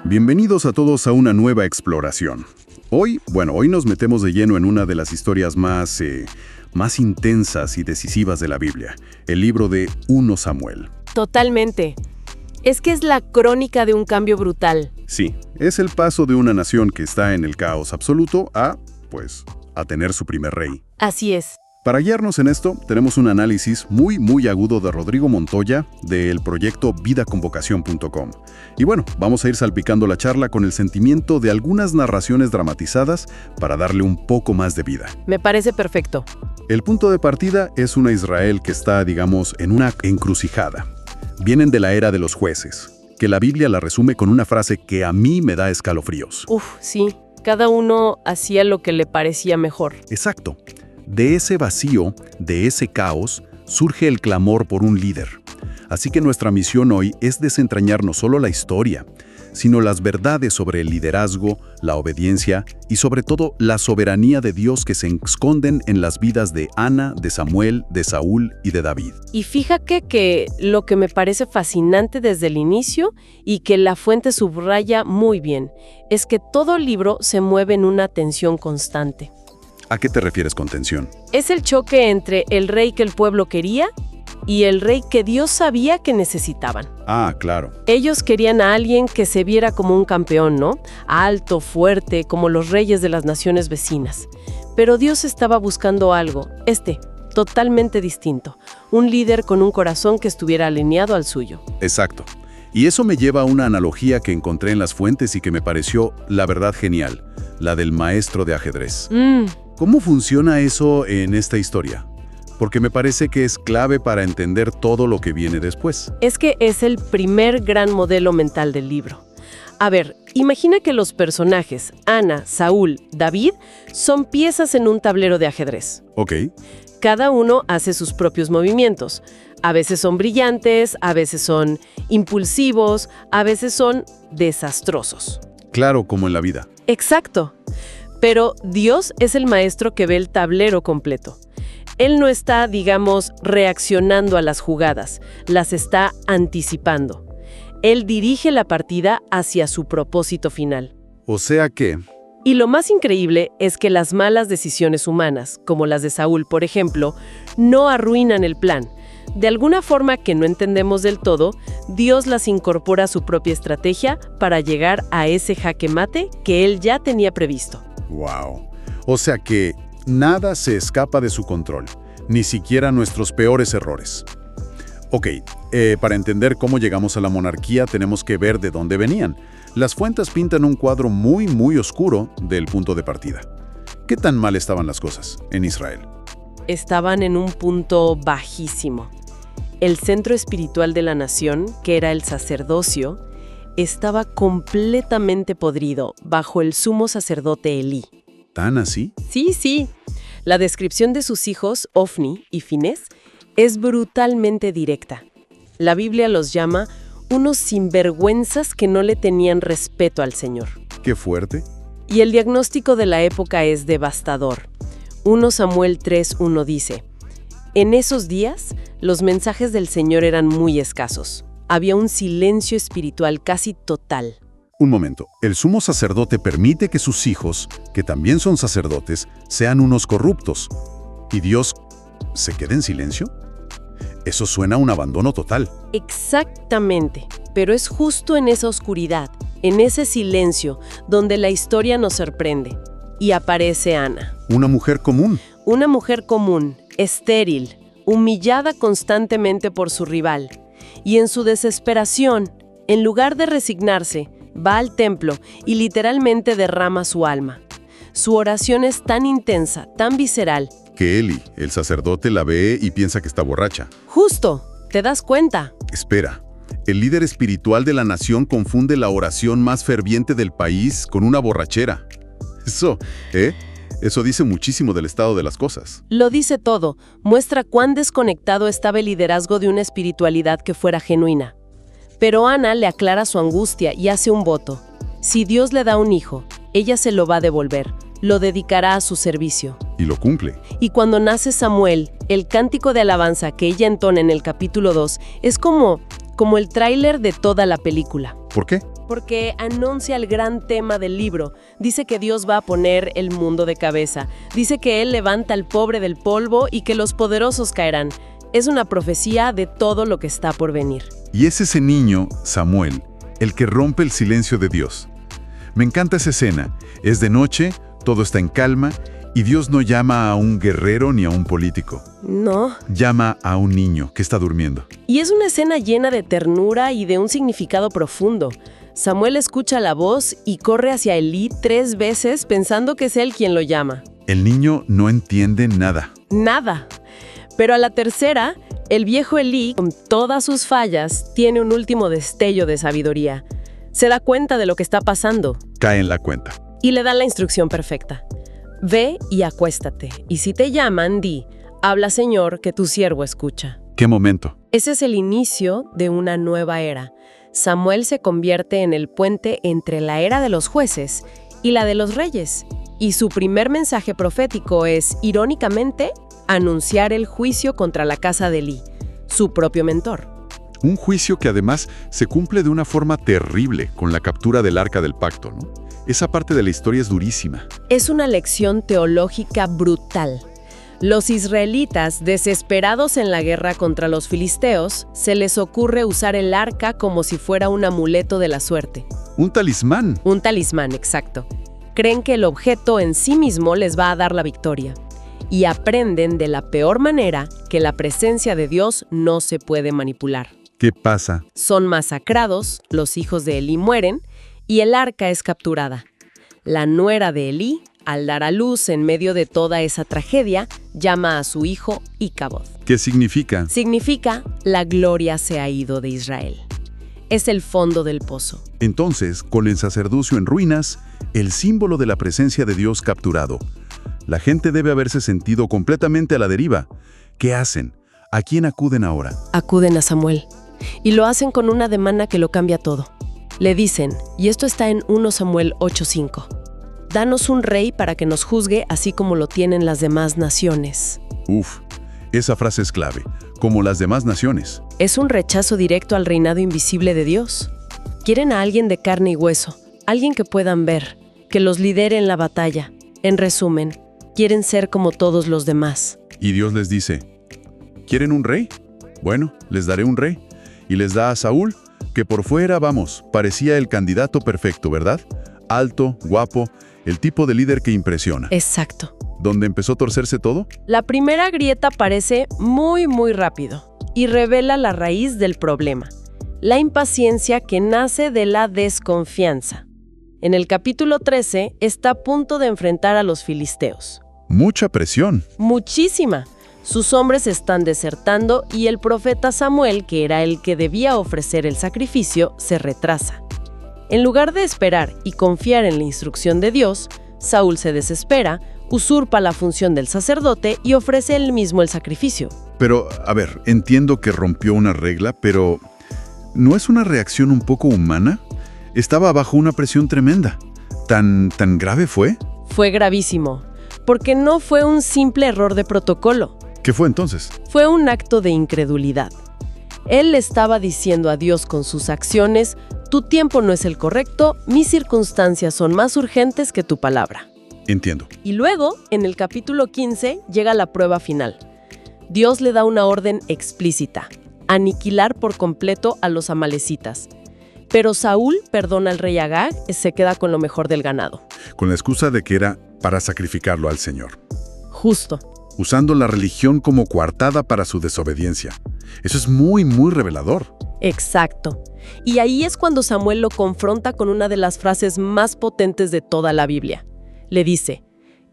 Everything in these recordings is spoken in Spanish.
Bienvenidos a todos a una nueva exploración. Hoy nos metemos de lleno en una de las historias más intensas y decisivas de la Biblia, el libro de 1 Samuel. Totalmente. Es que es la crónica de un cambio brutal. Sí, es el paso de una nación que está en el caos absoluto a tener su primer rey. Así es. Para guiarnos en esto, tenemos un análisis muy agudo de Rodrigo Montoya del proyecto vidaconvocación.com. Y vamos a ir salpicando la charla con el sentimiento de algunas narraciones dramatizadas para darle un poco más de vida. Me parece perfecto. El punto de partida es una Israel que está, en una encrucijada. Vienen de la era de los jueces, que la Biblia la resume con una frase que a mí me da escalofríos. Sí. Cada uno hacía lo que le parecía mejor. Exacto. De ese vacío, de ese caos, surge el clamor por un líder. Así que nuestra misión hoy es desentrañar no solo la historia, sino las verdades sobre el liderazgo, la obediencia y sobre todo la soberanía de Dios que se esconden en las vidas de Ana, de Samuel, de Saúl y de David. Y fíjate que lo que me parece fascinante desde el inicio y que la fuente subraya muy bien, es que todo el libro se mueve en una tensión constante. ¿A qué te refieres con tensión? Es el choque entre el rey que el pueblo quería y el rey que Dios sabía que necesitaban. Ah, claro. Ellos querían a alguien que se viera como un campeón, ¿no? Alto, fuerte, como los reyes de las naciones vecinas. Pero Dios estaba buscando algo, totalmente distinto. Un líder con un corazón que estuviera alineado al suyo. Exacto. Y eso me lleva a una analogía que encontré en las fuentes y que me pareció, la verdad, genial. La del maestro de ajedrez. ¿Cómo funciona eso en esta historia? Porque me parece que es clave para entender todo lo que viene después. Es que es el primer gran modelo mental del libro. A ver, imagina que los personajes, Ana, Saúl, David, son piezas en un tablero de ajedrez. Ok. Cada uno hace sus propios movimientos. A veces son brillantes, a veces son impulsivos, a veces son desastrosos. Claro, como en la vida. Exacto. Pero Dios es el maestro que ve el tablero completo. Él no está, reaccionando a las jugadas, las está anticipando. Él dirige la partida hacia su propósito final. O sea que... Y lo más increíble es que las malas decisiones humanas, como las de Saúl, por ejemplo, no arruinan el plan. De alguna forma que no entendemos del todo, Dios las incorpora a su propia estrategia para llegar a ese jaque mate que Él ya tenía previsto. ¡Wow! O sea que nada se escapa de su control, ni siquiera nuestros peores errores. Ok, para entender cómo llegamos a la monarquía tenemos que ver de dónde venían. Las fuentes pintan un cuadro muy oscuro del punto de partida. ¿Qué tan mal estaban las cosas en Israel? Estaban en un punto bajísimo. El centro espiritual de la nación, que era el sacerdocio, estaba completamente podrido bajo el sumo sacerdote Elí. ¿Tan así? Sí. La descripción de sus hijos, Ofni y Finés, es brutalmente directa. La Biblia los llama unos sinvergüenzas que no le tenían respeto al Señor. ¡Qué fuerte! Y el diagnóstico de la época es devastador. 1 Samuel 3:1 dice: En esos días, los mensajes del Señor eran muy escasos. Había un silencio espiritual casi total. Un momento, el sumo sacerdote permite que sus hijos, que también son sacerdotes, sean unos corruptos. ¿Y Dios se queda en silencio? Eso suena a un abandono total. Exactamente, pero es justo en esa oscuridad, en ese silencio, donde la historia nos sorprende. Y aparece Ana. Una mujer común. Una mujer común, estéril, humillada constantemente por su rival. Y en su desesperación, en lugar de resignarse, va al templo y literalmente derrama su alma. Su oración es tan intensa, tan visceral, que Eli, el sacerdote, la ve y piensa que está borracha. Justo, ¿te das cuenta? Espera, el líder espiritual de la nación confunde la oración más ferviente del país con una borrachera. Eso dice muchísimo del estado de las cosas. Lo dice todo, muestra cuán desconectado estaba el liderazgo de una espiritualidad que fuera genuina. Pero Ana le aclara su angustia y hace un voto. Si Dios le da un hijo, ella se lo va a devolver, lo dedicará a su servicio. Y lo cumple. Y cuando nace Samuel, el cántico de alabanza que ella entona en el capítulo 2 es como como el tráiler de toda la película. ¿Por qué? Porque anuncia el gran tema del libro. Dice que Dios va a poner el mundo de cabeza. Dice que Él levanta al pobre del polvo y que los poderosos caerán. Es una profecía de todo lo que está por venir. Y es ese niño, Samuel, el que rompe el silencio de Dios. Me encanta esa escena. Es de noche, todo está en calma, y Dios no llama a un guerrero ni a un político. No. Llama a un niño que está durmiendo. Y es una escena llena de ternura y de un significado profundo. Samuel escucha la voz y corre hacia Elí 3 veces pensando que es él quien lo llama. El niño no entiende nada. Nada. Pero a la tercera, el viejo Elí, con todas sus fallas, tiene un último destello de sabiduría. Se da cuenta de lo que está pasando. Cae en la cuenta. Y le dan la instrucción perfecta. Ve y acuéstate, y si te llaman, di, habla Señor, que tu siervo escucha. ¿Qué momento? Ese es el inicio de una nueva era. Samuel se convierte en el puente entre la era de los jueces y la de los reyes. Y su primer mensaje profético es, irónicamente, anunciar el juicio contra la casa de Elí, su propio mentor. Un juicio que además se cumple de una forma terrible con la captura del Arca del Pacto, ¿no? Esa parte de la historia es durísima. Es una lección teológica brutal. Los israelitas, desesperados en la guerra contra los filisteos, se les ocurre usar el arca como si fuera un amuleto de la suerte. Un talismán. Un talismán, exacto. Creen que el objeto en sí mismo les va a dar la victoria. Y aprenden de la peor manera que la presencia de Dios no se puede manipular. ¿Qué pasa? Son masacrados, los hijos de Elí mueren, y el arca es capturada. La nuera de Elí, al dar a luz en medio de toda esa tragedia, llama a su hijo Icabod. ¿Qué significa? Significa, la gloria se ha ido de Israel. Es el fondo del pozo. Entonces, con el sacerdocio en ruinas, el símbolo de la presencia de Dios capturado. La gente debe haberse sentido completamente a la deriva. ¿Qué hacen? ¿A quién acuden ahora? Acuden a Samuel. Y lo hacen con una demanda que lo cambia todo. Le dicen, y esto está en 1 Samuel 8:5, danos un rey para que nos juzgue así como lo tienen las demás naciones. Uf, esa frase es clave, como las demás naciones. Es un rechazo directo al reinado invisible de Dios. Quieren a alguien de carne y hueso, alguien que puedan ver, que los lidere en la batalla. En resumen, quieren ser como todos los demás. Y Dios les dice, ¿quieren un rey? Bueno, les daré un rey. Y les da a Saúl, que por fuera, vamos, parecía el candidato perfecto, ¿verdad? Alto, guapo, el tipo de líder que impresiona. Exacto. ¿Dónde empezó a torcerse todo? La primera grieta aparece muy rápido y revela la raíz del problema, la impaciencia que nace de la desconfianza. En el capítulo 13 está a punto de enfrentar a los filisteos. Mucha presión. Muchísima. Sus hombres están desertando y el profeta Samuel, que era el que debía ofrecer el sacrificio, se retrasa. En lugar de esperar y confiar en la instrucción de Dios, Saúl se desespera, usurpa la función del sacerdote y ofrece él mismo el sacrificio. Pero, a ver, entiendo que rompió una regla, pero ¿no es una reacción un poco humana? Estaba bajo una presión tremenda. ¿Tan grave fue? Fue gravísimo, porque no fue un simple error de protocolo. ¿Qué fue entonces? Fue un acto de incredulidad. Él le estaba diciendo a Dios con sus acciones, tu tiempo no es el correcto, mis circunstancias son más urgentes que tu palabra. Entiendo. Y luego, en el capítulo 15, llega la prueba final. Dios le da una orden explícita, aniquilar por completo a los amalecitas. Pero Saúl perdona al rey Agag y se queda con lo mejor del ganado. Con la excusa de que era para sacrificarlo al Señor. Justo. Usando la religión como coartada para su desobediencia. Eso es muy revelador. Exacto. Y ahí es cuando Samuel lo confronta con una de las frases más potentes de toda la Biblia. Le dice,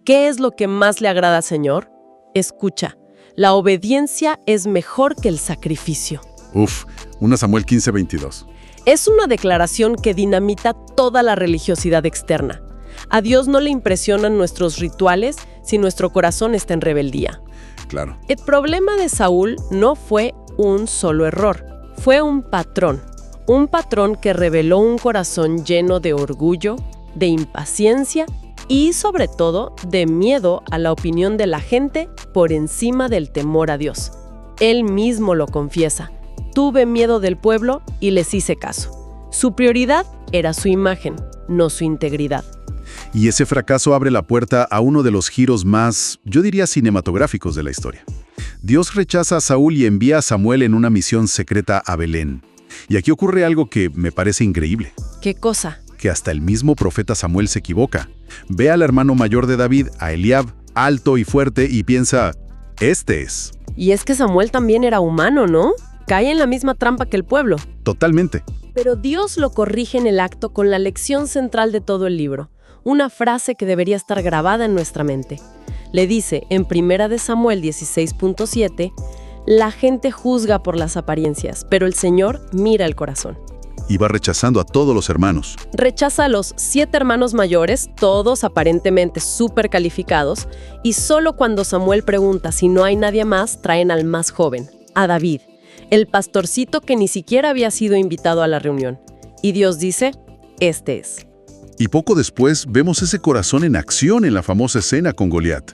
¿qué es lo que más le agrada al Señor? Escucha, la obediencia es mejor que el sacrificio. Uf, 1 Samuel 15:22. Es una declaración que dinamita toda la religiosidad externa. A Dios no le impresionan nuestros rituales si nuestro corazón está en rebeldía. Claro. El problema de Saúl no fue un solo error, fue un patrón. Un patrón que reveló un corazón lleno de orgullo, de impaciencia y, sobre todo, de miedo a la opinión de la gente por encima del temor a Dios. Él mismo lo confiesa. tuve miedo del pueblo y les hice caso. Su prioridad era su imagen, no su integridad. Y ese fracaso abre la puerta a uno de los giros más, yo diría, cinematográficos de la historia. Dios rechaza a Saúl y envía a Samuel en una misión secreta a Belén. Y aquí ocurre algo que me parece increíble. ¿Qué cosa? Que hasta el mismo profeta Samuel se equivoca. Ve al hermano mayor de David, a Eliab, alto y fuerte, y piensa, este es. Y es que Samuel también era humano, ¿no? Cae en la misma trampa que el pueblo. Totalmente. Pero Dios lo corrige en el acto con la lección central de todo el libro. Una frase que debería estar grabada en nuestra mente. Le dice en 1 Samuel 16.7, la gente juzga por las apariencias, pero el Señor mira el corazón. Y va rechazando a todos los hermanos. Rechaza a los 7 hermanos mayores, todos aparentemente súper calificados, y solo cuando Samuel pregunta si no hay nadie más, traen al más joven, a David, el pastorcito que ni siquiera había sido invitado a la reunión. Y Dios dice, este es. Y poco después vemos ese corazón en acción en la famosa escena con Goliat.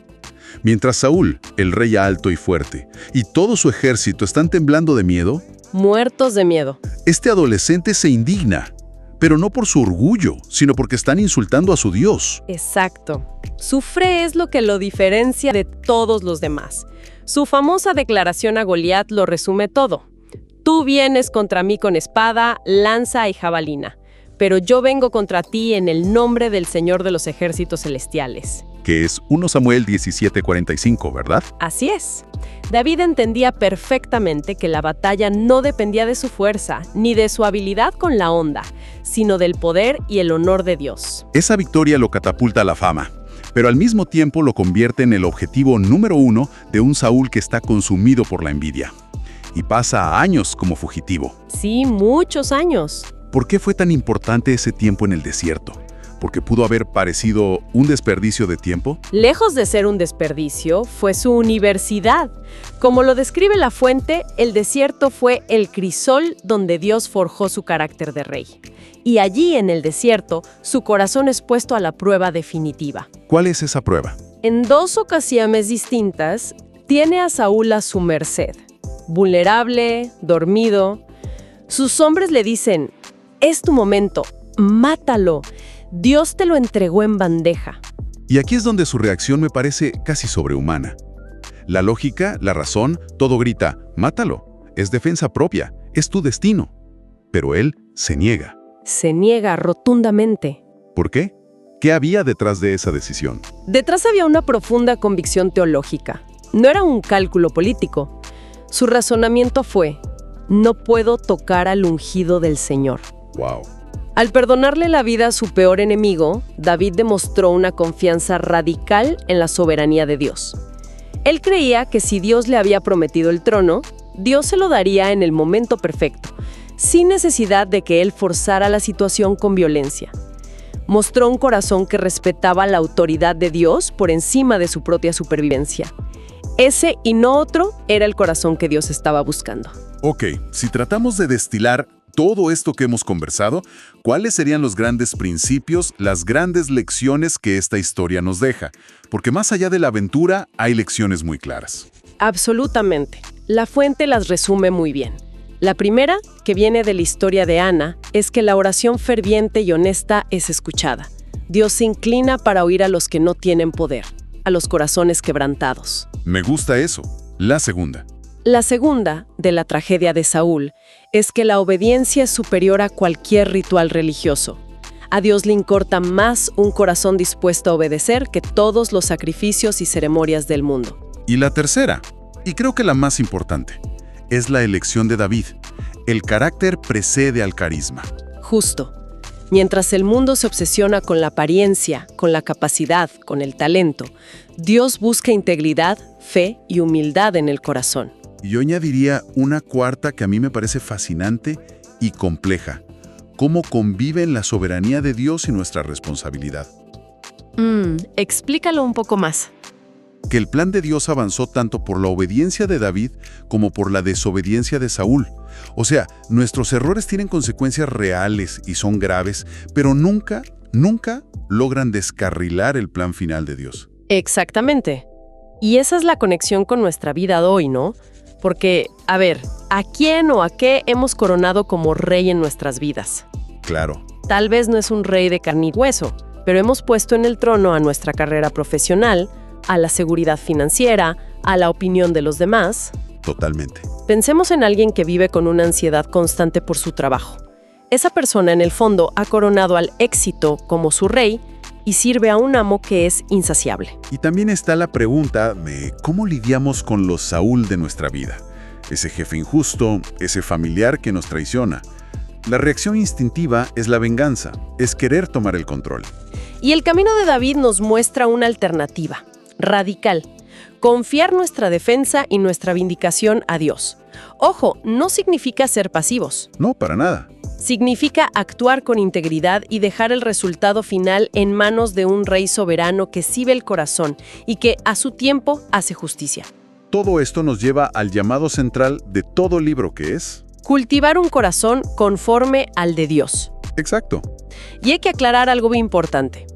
Mientras Saúl, el rey alto y fuerte, y todo su ejército están temblando de miedo, muertos de miedo. Este adolescente se indigna, pero no por su orgullo, sino porque están insultando a su Dios. Exacto. Su fe es lo que lo diferencia de todos los demás. Su famosa declaración a Goliat lo resume todo. Tú vienes contra mí con espada, lanza y jabalina, pero yo vengo contra ti en el nombre del Señor de los ejércitos celestiales. Que es 1 Samuel 17:45, ¿verdad? Así es. David entendía perfectamente que la batalla no dependía de su fuerza, ni de su habilidad con la honda, sino del poder y el honor de Dios. Esa victoria lo catapulta a la fama, pero al mismo tiempo lo convierte en el objetivo número 1 de un Saúl que está consumido por la envidia. Y pasa años como fugitivo. Sí, muchos años. ¿Por qué fue tan importante ese tiempo en el desierto? ¿Porque pudo haber parecido un desperdicio de tiempo? Lejos de ser un desperdicio, fue su universidad. Como lo describe la fuente, el desierto fue el crisol donde Dios forjó su carácter de rey. Y allí, en el desierto, su corazón es puesto a la prueba definitiva. ¿Cuál es esa prueba? En 2 ocasiones distintas, tiene a Saúl a su merced. Vulnerable, dormido. Sus hombres le dicen, es tu momento, mátalo. Dios te lo entregó en bandeja. Y aquí es donde su reacción me parece casi sobrehumana. La lógica, la razón, todo grita, mátalo, es defensa propia, es tu destino. Pero él se niega. Se niega rotundamente. ¿Por qué? ¿Qué había detrás de esa decisión? Detrás había una profunda convicción teológica. No era un cálculo político. Su razonamiento fue, no puedo tocar al ungido del Señor. ¡Wow! Al perdonarle la vida a su peor enemigo, David demostró una confianza radical en la soberanía de Dios. Él creía que si Dios le había prometido el trono, Dios se lo daría en el momento perfecto, sin necesidad de que él forzara la situación con violencia. Mostró un corazón que respetaba la autoridad de Dios por encima de su propia supervivencia. Ese y no otro era el corazón que Dios estaba buscando. Ok, si tratamos de destilar todo esto que hemos conversado, ¿cuáles serían los grandes principios, las grandes lecciones que esta historia nos deja? Porque más allá de la aventura, hay lecciones muy claras. Absolutamente. La fuente las resume muy bien. La primera, que viene de la historia de Ana, es que la oración ferviente y honesta es escuchada. Dios se inclina para oír a los que no tienen poder, a los corazones quebrantados. Me gusta eso. La segunda. La segunda, de la tragedia de Saúl, es que la obediencia es superior a cualquier ritual religioso. A Dios le importa más un corazón dispuesto a obedecer que todos los sacrificios y ceremonias del mundo. Y la tercera, y creo que la más importante, es la elección de David. El carácter precede al carisma. Justo. Mientras el mundo se obsesiona con la apariencia, con la capacidad, con el talento, Dios busca integridad, fe y humildad en el corazón. Yo añadiría una cuarta que a mí me parece fascinante y compleja. ¿Cómo conviven la soberanía de Dios y nuestra responsabilidad? Explícalo un poco más. Que el plan de Dios avanzó tanto por la obediencia de David como por la desobediencia de Saúl. O sea, nuestros errores tienen consecuencias reales y son graves, pero nunca logran descarrilar el plan final de Dios. Exactamente. Y esa es la conexión con nuestra vida de hoy, ¿no? Porque, a ver, ¿a quién o a qué hemos coronado como rey en nuestras vidas? Claro, Tal vez no es un rey de carne y hueso, pero hemos puesto en el trono a nuestra carrera profesional, a la seguridad financiera, a la opinión de los demás. totalmente. Pensemos en alguien que vive con una ansiedad constante por su trabajo. Esa persona, en el fondo, ha coronado al éxito como su rey y sirve a un amo que es insaciable. Y también está la pregunta de cómo lidiamos con los Saúl de nuestra vida. Ese jefe injusto, ese familiar que nos traiciona. La reacción instintiva es la venganza, es querer tomar el control. Y el camino de David nos muestra una alternativa, radical. Confiar nuestra defensa y nuestra vindicación a Dios. Ojo, no significa ser pasivos. No, para nada. Significa actuar con integridad y dejar el resultado final en manos de un rey soberano que sí ve el corazón y que, a su tiempo, hace justicia. Todo esto nos lleva al llamado central de todo libro que es... Cultivar un corazón conforme al de Dios. Exacto. Y hay que aclarar algo muy importante.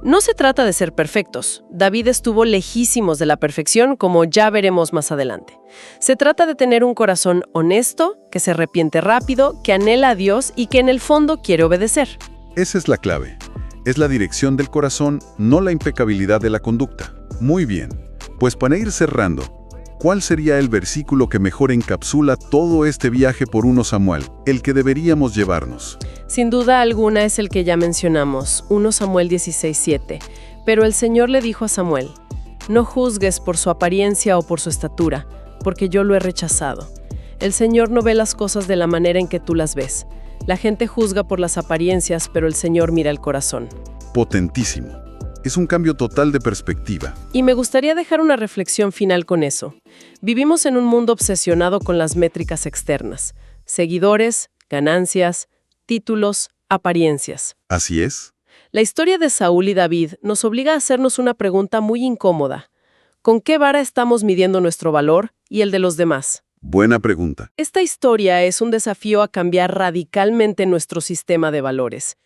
No se trata de ser perfectos. David estuvo lejísimos de la perfección, como ya veremos más adelante. Se trata de tener un corazón honesto, que se arrepiente rápido, que anhela a Dios y que en el fondo quiere obedecer. Esa es la clave. Es la dirección del corazón, no la impecabilidad de la conducta. Muy bien. Pues para ir cerrando, ¿cuál sería el versículo que mejor encapsula todo este viaje por 1 Samuel, el que deberíamos llevarnos? Sin duda alguna es el que ya mencionamos, 1 Samuel 16:7. Pero el Señor le dijo a Samuel, no juzgues por su apariencia o por su estatura, porque yo lo he rechazado. El Señor no ve las cosas de la manera en que tú las ves. La gente juzga por las apariencias, pero el Señor mira el corazón. Potentísimo. Es un cambio total de perspectiva. Y me gustaría dejar una reflexión final con eso. Vivimos en un mundo obsesionado con las métricas externas. Seguidores, ganancias, títulos, apariencias. Así es. La historia de Saúl y David nos obliga a hacernos una pregunta muy incómoda. ¿Con qué vara estamos midiendo nuestro valor y el de los demás? Buena pregunta. Esta historia es un desafío a cambiar radicalmente nuestro sistema de valores.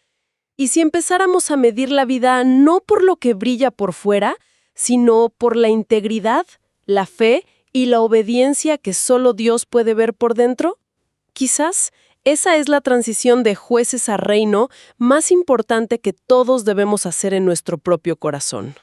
Y si empezáramos a medir la vida no por lo que brilla por fuera, sino por la integridad, la fe y la obediencia que solo Dios puede ver por dentro, quizás esa es la transición de jueces a reino más importante que todos debemos hacer en nuestro propio corazón.